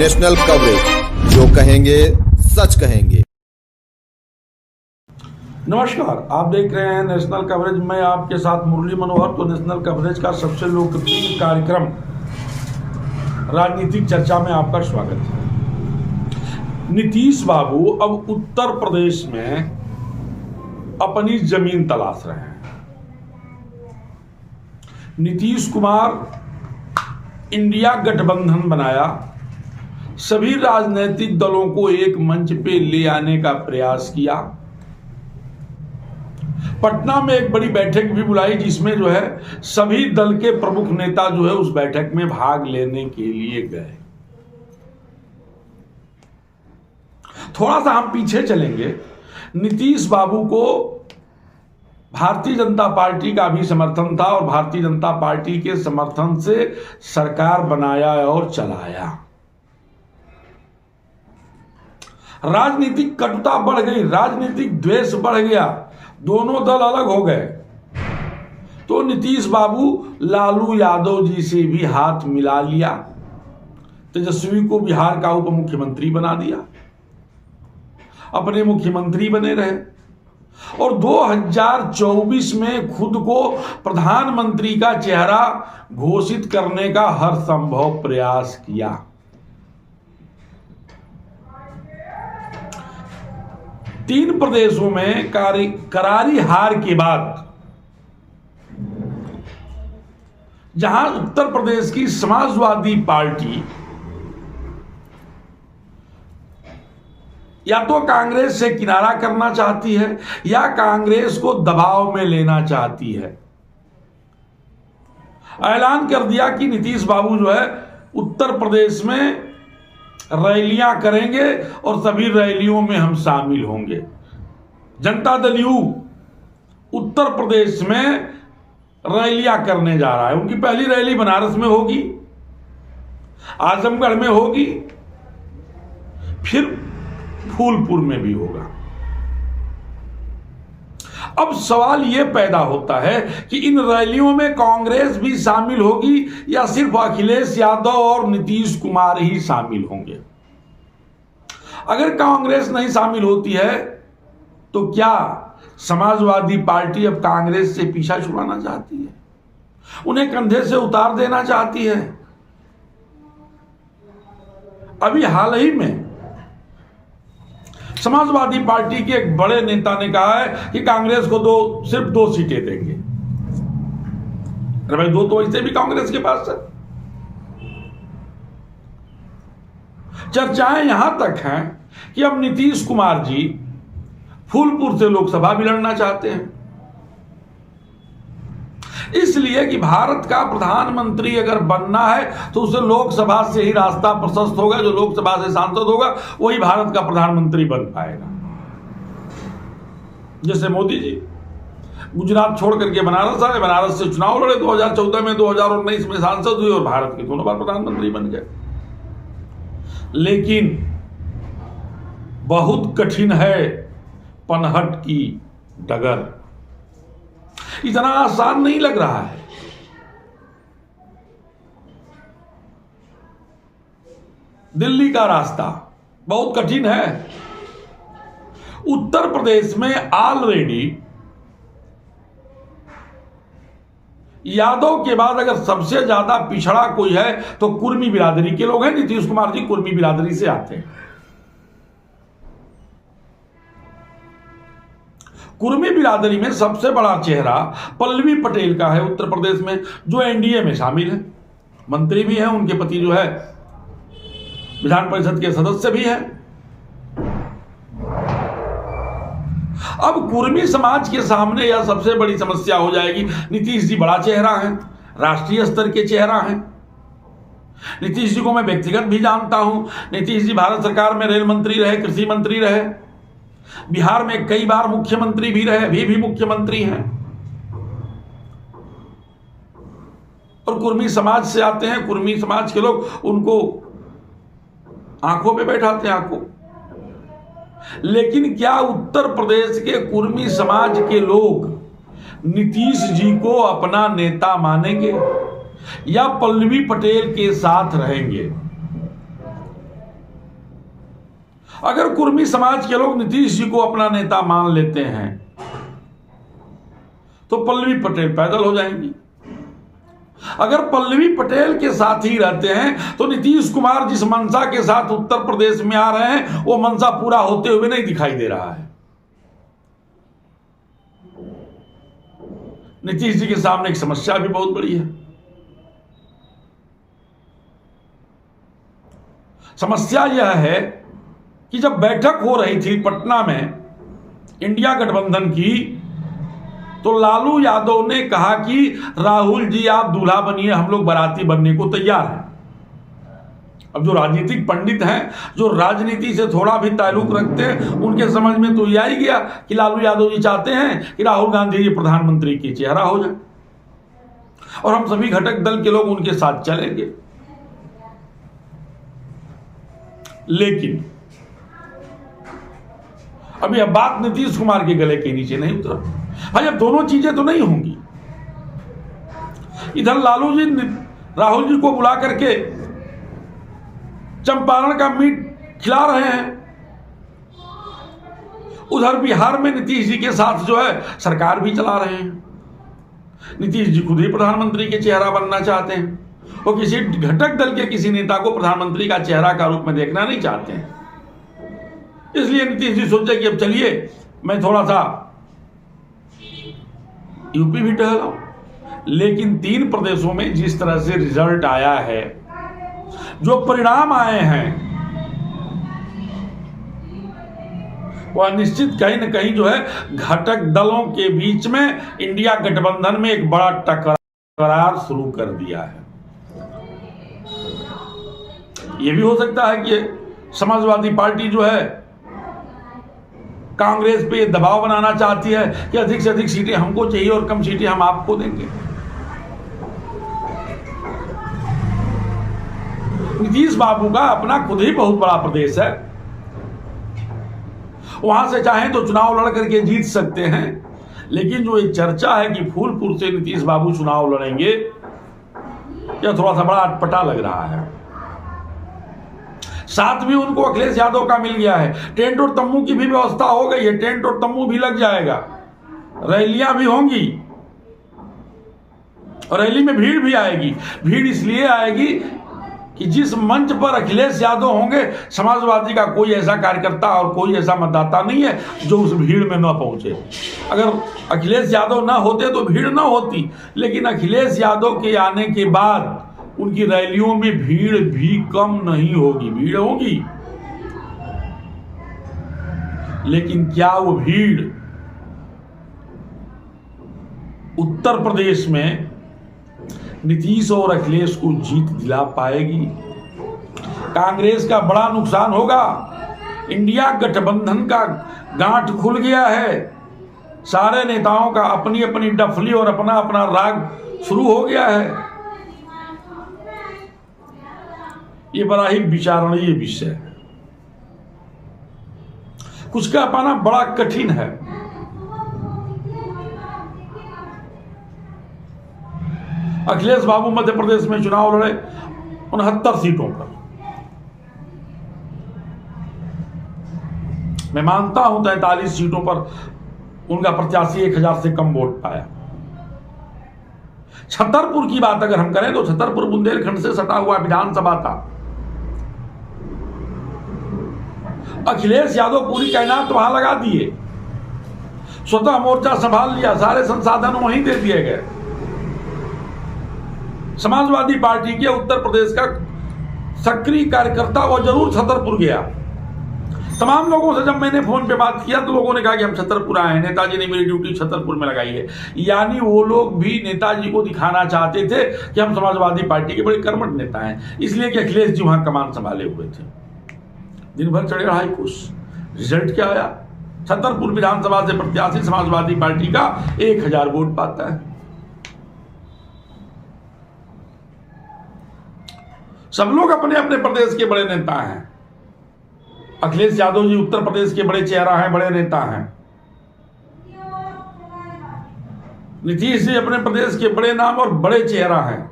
National coverage, जो कहेंगे सच कहेंगे। नमस्कार, आप देख रहे हैं नेशनल कवरेज। मैं आपके साथ मुरली मनोहर। तो नेशनल कवरेज का सबसे लोकप्रिय कार्यक्रम राजनीतिक चर्चा में आपका स्वागत है। नीतीश बाबू अब उत्तर प्रदेश में अपनी जमीन तलाश रहे हैं। नीतीश कुमार इंडिया गठबंधन बनाया, सभी राजनीतिक दलों को एक मंच पे ले आने का प्रयास किया। पटना में एक बड़ी बैठक भी बुलाई, जिसमें जो है सभी दल के प्रमुख नेता जो है उस बैठक में भाग लेने के लिए गए। थोड़ा सा हम पीछे चलेंगे। नीतीश बाबू को भारतीय जनता पार्टी का भी समर्थन था और भारतीय जनता पार्टी के समर्थन से सरकार बनाया और चलाया। राजनीतिक कटुता बढ़ गई, राजनीतिक द्वेष बढ़ गया, दोनों दल अलग हो गए। तो नीतीश बाबू लालू यादव जी से भी हाथ मिला लिया, तेजस्वी को बिहार का उप मुख्यमंत्री बना दिया, अपने मुख्यमंत्री बने रहे और 2024 में खुद को प्रधानमंत्री का चेहरा घोषित करने का हर संभव प्रयास किया। तीन प्रदेशों में करारी हार के बाद जहां उत्तर प्रदेश की समाजवादी पार्टी या तो कांग्रेस से किनारा करना चाहती है या कांग्रेस को दबाव में लेना चाहती है, ऐलान कर दिया कि नीतीश बाबू जो है उत्तर प्रदेश में रैलियां करेंगे और सभी रैलियों में हम शामिल होंगे। जनता दल यू उत्तर प्रदेश में रैलियां करने जा रहा है। उनकी पहली रैली बनारस में होगी, आजमगढ़ में होगी, फिर फूलपुर में भी होगा। अब सवाल यह पैदा होता है कि इन रैलियों में कांग्रेस भी शामिल होगी या सिर्फ अखिलेश यादव और नीतीश कुमार ही शामिल होंगे। अगर कांग्रेस नहीं शामिल होती है तो क्या समाजवादी पार्टी अब कांग्रेस से पीछा छुड़ाना चाहती है, उन्हें कंधे से उतार देना चाहती है? अभी हाल ही में समाजवादी पार्टी के एक बड़े नेता ने कहा है कि कांग्रेस को सिर्फ 2 सीटें देंगे। अरे भाई, 2 तो वैसे भी कांग्रेस के पास है। चर्चाएं यहां तक हैं कि अब नीतीश कुमार जी फूलपुर से लोकसभा भी लड़ना चाहते हैं, इसलिए कि भारत का प्रधानमंत्री अगर बनना है तो उसे लोकसभा से ही रास्ता प्रशस्त होगा। जो लोकसभा से सांसद होगा वही भारत का प्रधानमंत्री बन पाएगा। जैसे मोदी जी गुजरात छोड़ करके बनारस आए, बनारस से चुनाव लड़े 2014 में, 2019 में सांसद हुए और भारत के दोनों बार प्रधानमंत्री बन गए। लेकिन बहुत कठिन है पनहट की डगर, इतना आसान नहीं लग रहा है। दिल्ली का रास्ता बहुत कठिन है। उत्तर प्रदेश में ऑलरेडी यादव के बाद अगर सबसे ज्यादा पिछड़ा कोई है तो कुर्मी बिरादरी के लोग हैं। नीतीश कुमार जी कुर्मी बिरादरी से आते हैं। कुर्मी बिरादरी में सबसे बड़ा चेहरा पल्लवी पटेल का है उत्तर प्रदेश में, जो एनडीए में शामिल है, मंत्री भी हैं, उनके पति जो है विधान परिषद के सदस्य भी हैं। अब कुर्मी समाज के सामने यह सबसे बड़ी समस्या हो जाएगी। नीतीश जी बड़ा चेहरा है, राष्ट्रीय स्तर के चेहरा हैं। नीतीश जी को मैं व्यक्तिगत भी जानता हूं। नीतीश जी भारत सरकार में रेल मंत्री रहे, कृषि मंत्री रहे, बिहार में कई बार मुख्यमंत्री भी रहे, अभी भी मुख्यमंत्री हैं और कुर्मी समाज से आते हैं। कुर्मी समाज के लोग उनको आंखों पे बैठाते हैं, आंखों। लेकिन क्या उत्तर प्रदेश के कुर्मी समाज के लोग नीतीश जी को अपना नेता मानेंगे या पल्लवी पटेल के साथ रहेंगे? अगर कुर्मी समाज के लोग नीतीश जी को अपना नेता मान लेते हैं तो पल्लवी पटेल पैदल हो जाएंगी। अगर पल्लवी पटेल के साथ ही रहते हैं तो नीतीश कुमार जिस मंशा के साथ उत्तर प्रदेश में आ रहे हैं वो मंशा पूरा होते हुए नहीं दिखाई दे रहा है। नीतीश जी के सामने एक समस्या भी बहुत बड़ी है। समस्या यह है कि जब बैठक हो रही थी पटना में इंडिया गठबंधन की, तो लालू यादव ने कहा कि राहुल जी आप दूल्हा बनिए, हम लोग बाराती बनने को तैयार हैं। अब जो राजनीतिक पंडित हैं, जो राजनीति से थोड़ा भी ताल्लुक रखते हैं, उनके समझ में तो यह ही गया कि लालू यादव जी चाहते हैं कि राहुल गांधी जी प्रधानमंत्री की चेहरा हो जाए और हम सभी घटक दल के लोग उनके साथ चलेंगे। लेकिन अभी अब बात नीतीश कुमार के गले के नीचे नहीं उतरा। भाई अब दोनों चीजें तो नहीं होंगी। इधर लालू जी राहुल जी को बुला करके चंपारण का मीट खिला रहे हैं, उधर बिहार में नीतीश जी के साथ जो है सरकार भी चला रहे हैं। नीतीश जी खुद ही प्रधानमंत्री के चेहरा बनना चाहते हैं, वो किसी घटक दल के किसी नेता को प्रधानमंत्री का चेहरा का रूप में देखना नहीं चाहते हैं। इसलिए नीतीश जी सोचे कि अब चलिए मैं थोड़ा सा यूपी भी टहलाऊं। लेकिन 3 प्रदेशों में जिस तरह से रिजल्ट आया है, जो परिणाम आए हैं, वह निश्चित कहीं न कहीं जो है घटक दलों के बीच में इंडिया गठबंधन में एक बड़ा टकरार शुरू कर दिया है। यह भी हो सकता है कि समाजवादी पार्टी जो है कांग्रेस पे दबाव बनाना चाहती है कि अधिक से अधिक सीटें हमको चाहिए और कम सीटें हम आपको देंगे। नीतीश बाबू का अपना खुद ही बहुत बड़ा प्रदेश है, वहां से चाहें तो चुनाव लड़ करके जीत सकते हैं। लेकिन जो एक चर्चा है कि फूलपुर से नीतीश बाबू चुनाव लड़ेंगे, यह थोड़ा सा बड़ा अटपटा लग रहा है। साथ भी उनको अखिलेश यादव का मिल गया है। टेंट और तम्बू की भी व्यवस्था हो गई है, टेंट और तम्बू भी लग जाएगा, रैलियां भी होंगी और रैली में भीड़ भी आएगी। भीड़ इसलिए आएगी कि जिस मंच पर अखिलेश यादव होंगे, समाजवादी का कोई ऐसा कार्यकर्ता और कोई ऐसा मतदाता नहीं है जो उस भीड़ में न पहुंचे। अगर अखिलेश यादव ना होते तो भीड़ ना होती, लेकिन अखिलेश यादव के आने के बाद उनकी रैलियों में भीड़ भी कम नहीं होगी, भीड़ होगी। लेकिन क्या वो भीड़ उत्तर प्रदेश में नीतीश और अखिलेश को जीत दिला पाएगी? कांग्रेस का बड़ा नुकसान होगा। इंडिया गठबंधन का गांठ खुल गया है, सारे नेताओं का अपनी अपनी डफली और अपना अपना राग शुरू हो गया है। ये बड़ा ही विचारणीय विषय है, कुछ का पाना बड़ा कठिन है। अखिलेश बाबू मध्य प्रदेश में चुनाव लड़े 69 सीटों पर। मैं मानता हूं 43 सीटों पर उनका प्रत्याशी 1000 से कम वोट पाया। छतरपुर की बात अगर हम करें तो छतरपुर बुंदेलखंड से सटा हुआ विधानसभा था। अखिलेश यादव पूरी कायनात वहां लगा दिए, स्वतः मोर्चा संभाल लिया, सारे संसाधन वहीं दे दिए गए। समाजवादी पार्टी के उत्तर प्रदेश का सक्रिय कार्यकर्ता वो जरूर छतरपुर गया। तमाम लोगों से जब मैंने फोन पे बात किया तो लोगों ने कहा कि हम छतरपुर आए हैं, नेताजी ने मेरी ड्यूटी छतरपुर में लगाई है। यानी वो लोग भी नेताजी को दिखाना चाहते थे कि हम समाजवादी पार्टी के बड़े कर्मठ नेता हैं, इसलिए कि अखिलेश जी वहां कमान संभाले हुए थे। दिन भर चढ़े रहा कुछ, रिजल्ट क्या आया? छतरपुर विधानसभा से प्रत्याशी समाजवादी पार्टी का 1000 वोट पाता है। सब लोग अपने अपने प्रदेश के बड़े नेता हैं। अखिलेश यादव जी उत्तर प्रदेश के बड़े चेहरा हैं, बड़े नेता हैं। नीतीश जी अपने प्रदेश के बड़े नाम और बड़े चेहरा हैं।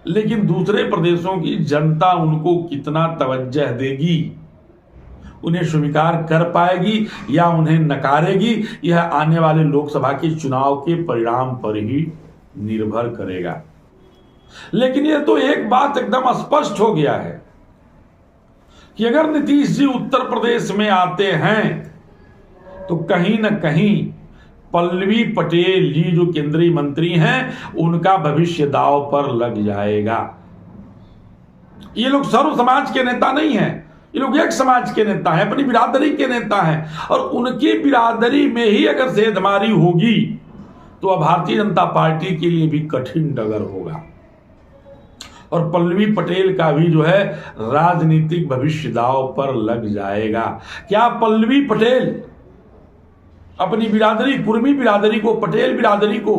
लेकिन दूसरे प्रदेशों की जनता उनको कितना तवज्जह देगी, उन्हें स्वीकार कर पाएगी या उन्हें नकारेगी, यह आने वाले लोकसभा के चुनाव के परिणाम पर ही निर्भर करेगा। लेकिन यह तो एक बात एकदम स्पष्ट हो गया है कि अगर नीतीश जी उत्तर प्रदेश में आते हैं तो कहीं ना कहीं पल्लवी पटेल जी जो केंद्रीय मंत्री हैं उनका भविष्य दांव पर लग जाएगा। ये लोग सर्व समाज के नेता नहीं हैं, ये लोग एक समाज के नेता हैं, अपनी बिरादरी के नेता हैं, और उनकी बिरादरी में ही अगर सेंधमारी होगी तो अब भारतीय जनता पार्टी के लिए भी कठिन डगर होगा और पल्लवी पटेल का भी जो है राजनीतिक भविष्य दांव पर लग जाएगा। क्या पल्लवी पटेल अपनी बिरादरी, कुर्मी बिरादरी को, पटेल बिरादरी को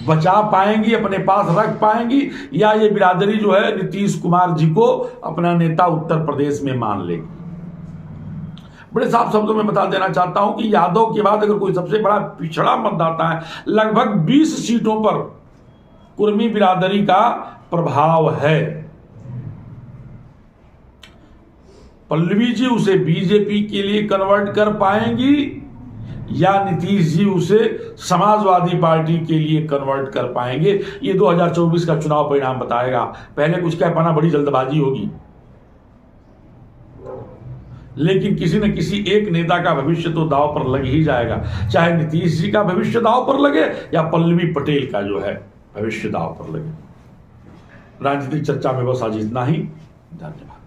बचा पाएंगी, अपने पास रख पाएंगी, या ये बिरादरी जो है नीतीश कुमार जी को अपना नेता उत्तर प्रदेश में मान लेगी? बड़े साफ शब्दों में बता देना चाहता हूं कि यादव के बाद अगर कोई सबसे बड़ा पिछड़ा मतदाता है, लगभग 20 सीटों पर कुर्मी बिरादरी का प्रभाव है। पल्लवी जी उसे बीजेपी के लिए कन्वर्ट कर पाएंगी या नीतीश जी उसे समाजवादी पार्टी के लिए कन्वर्ट कर पाएंगे, ये 2024 का चुनाव परिणाम बताएगा। पहले कुछ कह पाना बड़ी जल्दबाजी होगी, लेकिन किसी न किसी एक नेता का भविष्य तो दांव पर लग ही जाएगा, चाहे नीतीश जी का भविष्य दांव पर लगे या पल्लवी पटेल का जो है भविष्य दांव पर लगे। राजनीतिक चर्चा में बस आज इतना ही। धन्यवाद।